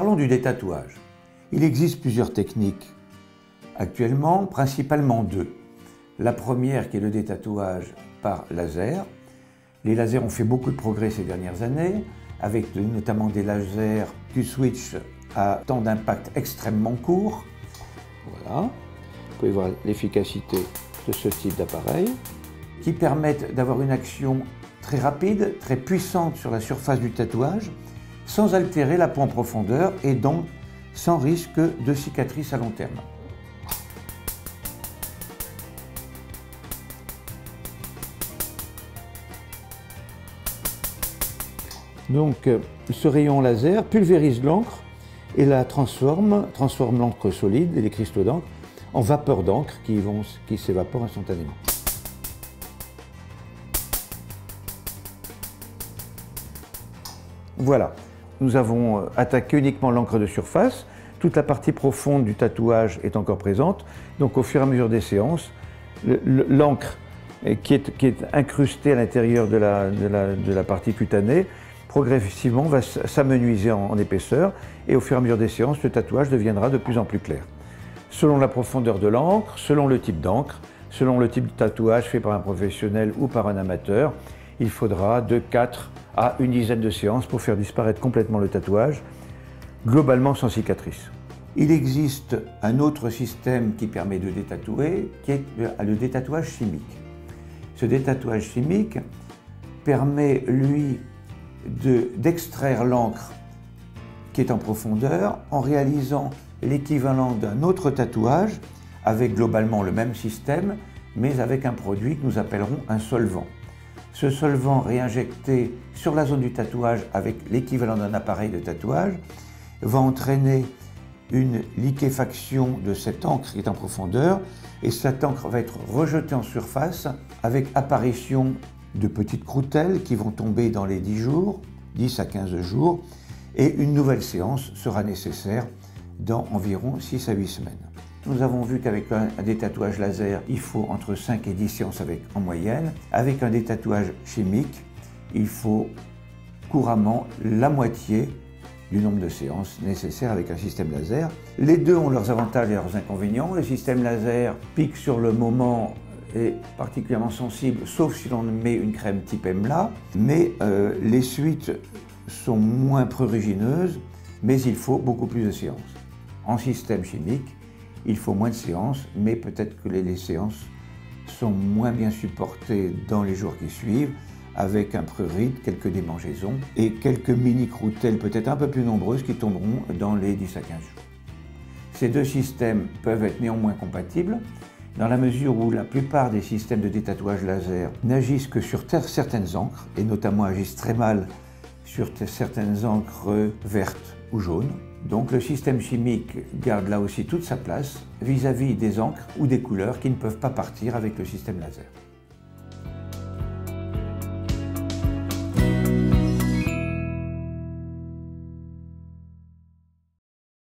Parlons du détatouage. Il existe plusieurs techniques actuellement, principalement deux. La première qui est le détatouage par laser. Les lasers ont fait beaucoup de progrès ces dernières années, avec notamment des lasers qui switchent à temps d'impact extrêmement court. Voilà, vous pouvez voir l'efficacité de ce type d'appareil, qui permettent d'avoir une action très rapide, très puissante sur la surface du tatouage, sans altérer la peau en profondeur et donc sans risque de cicatrice à long terme. Donc ce rayon laser pulvérise l'encre et la transforme l'encre solide et les cristaux d'encre en vapeur d'encre qui s'évaporent instantanément. Voilà, nous avons attaqué uniquement l'encre de surface. Toute la partie profonde du tatouage est encore présente. Donc au fur et à mesure des séances, l'encre qui est incrustée à l'intérieur de la partie cutanée progressivement va s'amenuiser en épaisseur et au fur et à mesure des séances, le tatouage deviendra de plus en plus clair. Selon la profondeur de l'encre, selon le type d'encre, selon le type de tatouage fait par un professionnel ou par un amateur, il faudra de 4 à une dizaine de séances pour faire disparaître complètement le tatouage, globalement sans cicatrice. Il existe un autre système qui permet de détatouer, qui est le détatouage chimique. Ce détatouage chimique permet, lui, d'extraire l'encre qui est en profondeur en réalisant l'équivalent d'un autre tatouage avec globalement le même système, mais avec un produit que nous appellerons un solvant. Ce solvant réinjecté sur la zone du tatouage avec l'équivalent d'un appareil de tatouage va entraîner une liquéfaction de cette encre qui est en profondeur et cette encre va être rejetée en surface avec apparition de petites croutelles qui vont tomber dans les 10 jours, 10 à 15 jours, et une nouvelle séance sera nécessaire dans environ 6 à 8 semaines. Nous avons vu qu'avec un détatouage laser, il faut entre 5 et 10 séances en moyenne. Avec un détatouage chimique, il faut couramment la moitié du nombre de séances nécessaires avec un système laser. Les deux ont leurs avantages et leurs inconvénients. Le système laser pique sur le moment est particulièrement sensible, sauf si l'on met une crème type EMLA, mais les suites sont moins prurigineuses, mais il faut beaucoup plus de séances. En système chimique, il faut moins de séances, mais peut-être que les séances sont moins bien supportées dans les jours qui suivent, avec un prurite, quelques démangeaisons et quelques mini-croutelles peut-être un peu plus nombreuses qui tomberont dans les 10 à 15 jours. Ces deux systèmes peuvent être néanmoins compatibles, dans la mesure où la plupart des systèmes de détatouage laser n'agissent que sur certaines encres, et notamment agissent très mal sur certaines encres vertes ou jaunes. Donc le système chimique garde là aussi toute sa place vis-à-vis des encres ou des couleurs qui ne peuvent pas partir avec le système laser.